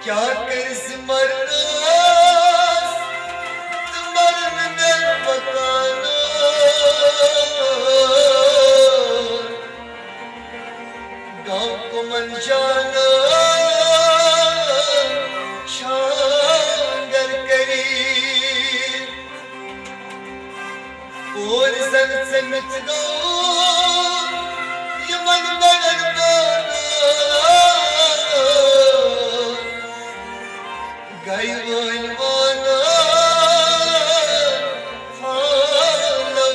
क्या कर्ज मरनास मरण में पकाना गाँव को मन जाना शांगर करी और जन से मिट गो ये मन बदलना Gayvana faladi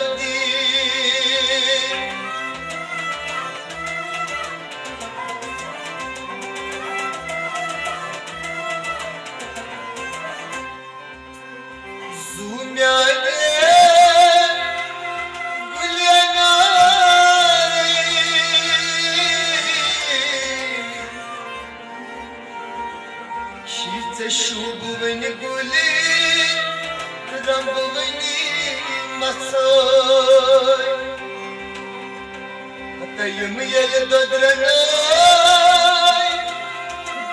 Zumyane تشوب من قولي رب مني مصاي حتى يمي الددرناي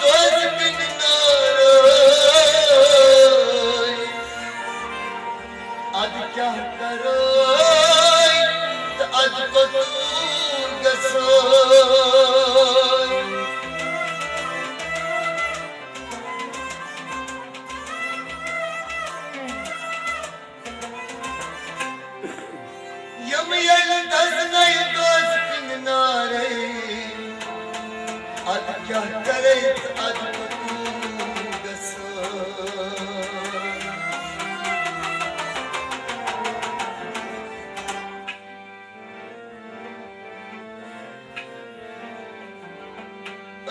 دوز من ناراي عد क्या कराय عد قطو قصاي क्या करे आज तू गसा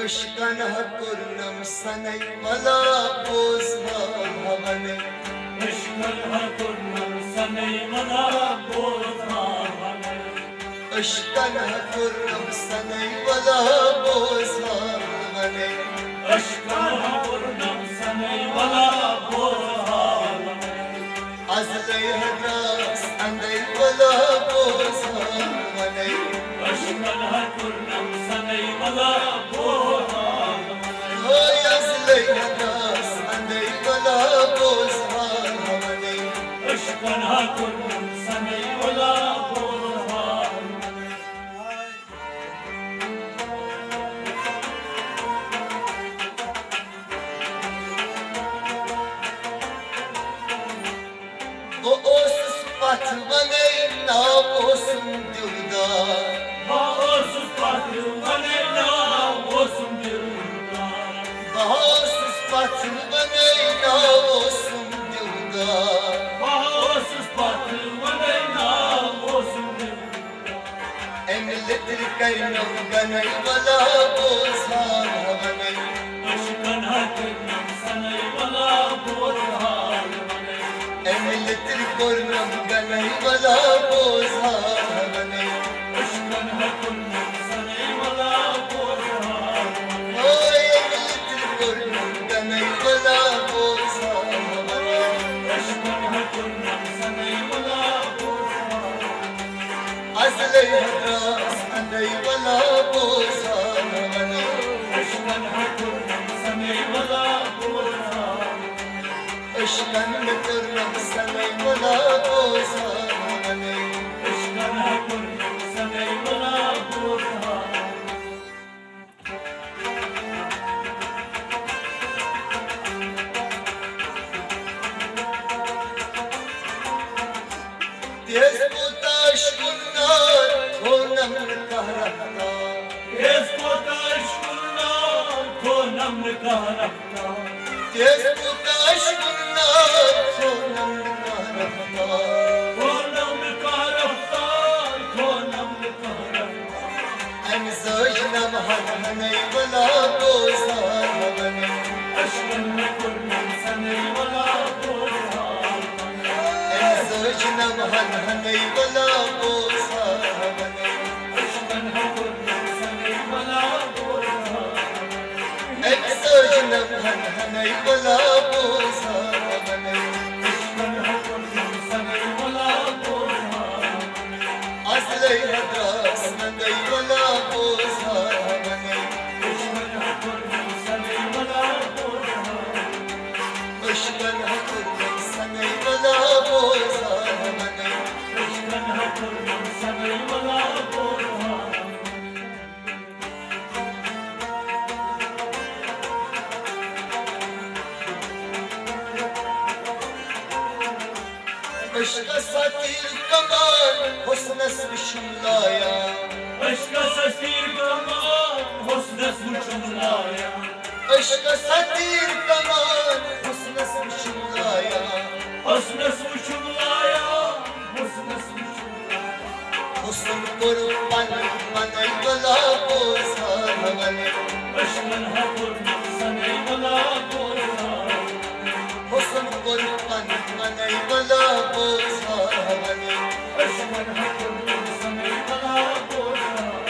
अश्कन हकुर्नम सनई मला बोझा भवने अश्कन हकुर्नम सनई मला बोझा भवने अश्कन हकुर्नम सनई मला बोझा अश्कन हकुर्नम सनई मला बोझा अज़ले हदास अंदई मला बोझा अश्कन हकुर्नम सनई मला बोझा अज़ले हदास अंदई मला बोझा अश्कन हकुर्नम सनई मला Patmane namusum dildar Bahosuz patmane namusum dildar Bahosuz patmane namusum dildar Bahosuz patmane namusum dildar Emlettir kaynam ganay vala bozhar havanay Aşkan hakkından sanay vala bozhar emlettir kornam ganay vala boza bane aşkın hakkından sanay vala boza oy emlettir kornam ganay vala boza bane aşkın hakkından sanay vala boza azle hadras anday vala boza bane aşkın hakkından sanay vala boza अश्कन कुर्नम सनई मला बोझा अश्कन कुर्नम सनई मला बोझा तेज पोताश कुन्नार थोनम कहरता तेज पोताश कुन्नार थोनम कहरता तेज पोताश هني ولا بوزها هوني أشكن كرنم سني ولا بوزها زوجنا هني ولا بوزها هوني أشكن كرنم سني ولا بوزها زوجنا هني ولا بوزها هوني أشكن كرنم سني ولا بوزها أصلي هدراس مني ولا بوزها هوني أشكن كرنم سني ولا بوزها عشق ساتیر کمان حسن اسم شملایا عشق ساتیر کمان حسن اسم شملایا عشق ساتیر کمان حسن اسم شملایا حسن اسم شملایا حسن اسم شملایا حسن قربان من ای بلا بوزار همانه عشقن قربان سن ای بلا بوزار حسن قربان من ای بلا بوزار همانه عشقن قربان سن ای بلا بوزار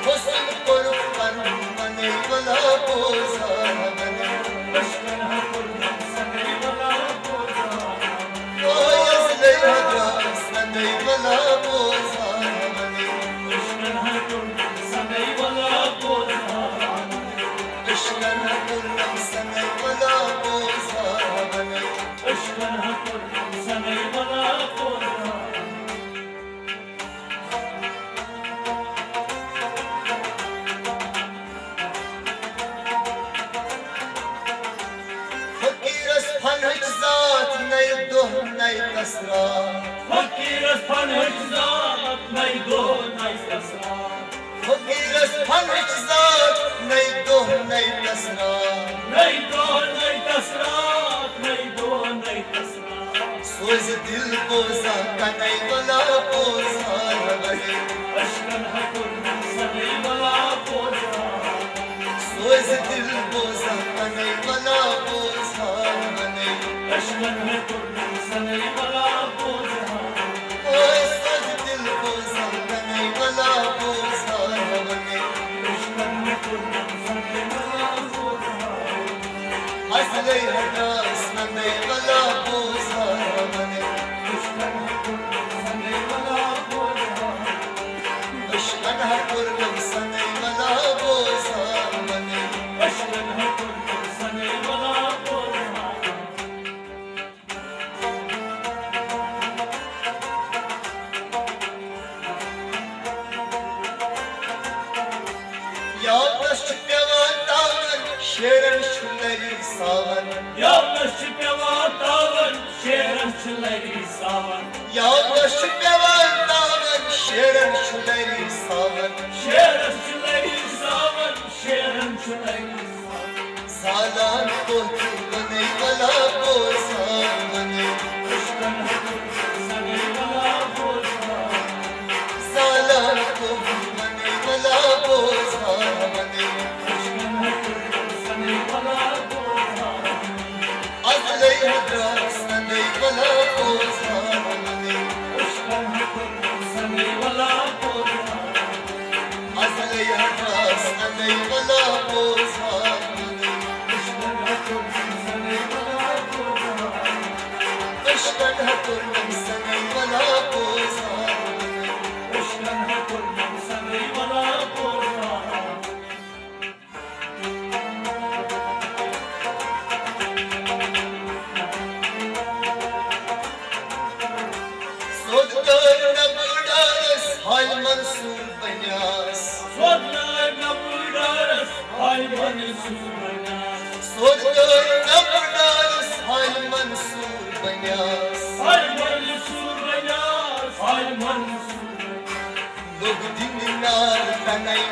حسن قربان من ای بلا بوزار همانه عشقن قربان سن ای بلا بوزار وای از لیلا سن ای بلا بوزار همانه عشقن قربان سن ای بلا بوزار عشقن قربان سن ای بلا بوزار همانه عشقن قربان سن ای بلا بوزار فقیر از پنهج ذات نی دوه نی کسرا فقیر از پنهج ذات نی دو نی کسرا فقیر از پنهج ذات نی دوه نی کسرا نی دو نی کسرا نی دو نی کسرا سوز دل بوزا کنی بلا بوزار همانه عشقن قربان سن ای بلا بوزار سوز دل بوزا کنی بلا بوزار همانه عشقن قربان سن ای بلا بوزار وای سوز دل بوزا کنی بلا بوزار همانه عشقن قربان سن ای بلا بوزار اصلی هداس نی بلا بوزار همانه عشقن قربان سن ای بلا بوزار عشقن قربان سن ای بلا بوزار همانه عشقن قربان سن ای بلا بوزار یادش پیوان تاون شیرن شلری ساون Yanlış çıkıyor dağın, şehrin çilleri savan. یادش پیوان تاون شیرن شلری ساون Şehrin çilleri savan, şehrin çilleri savan. سالان کوتی بنی بلا بوزار بنی Kışkın seni bana bozma. سالان کوتی بنی بلا بوزار بنی Kışkın seni bana bozma. اصلی هداس نی بلا بوزار بنی Kışkın seni bana bozma. اصلی هداس نی بلا بوزار بنی Kışkın seni bana bozma. عشقن قربان سن ای بلا بوزار بنی Kışkın seni bana bozma. صدر نبودارس حال منصور بنیاس Sodlar kabuldarız, hayvanı sürmenas. صدر نبودارس حال منصور بنیاس Hayvanı sürmenas, hayvanı sürmenas. لوگ دین نار تنی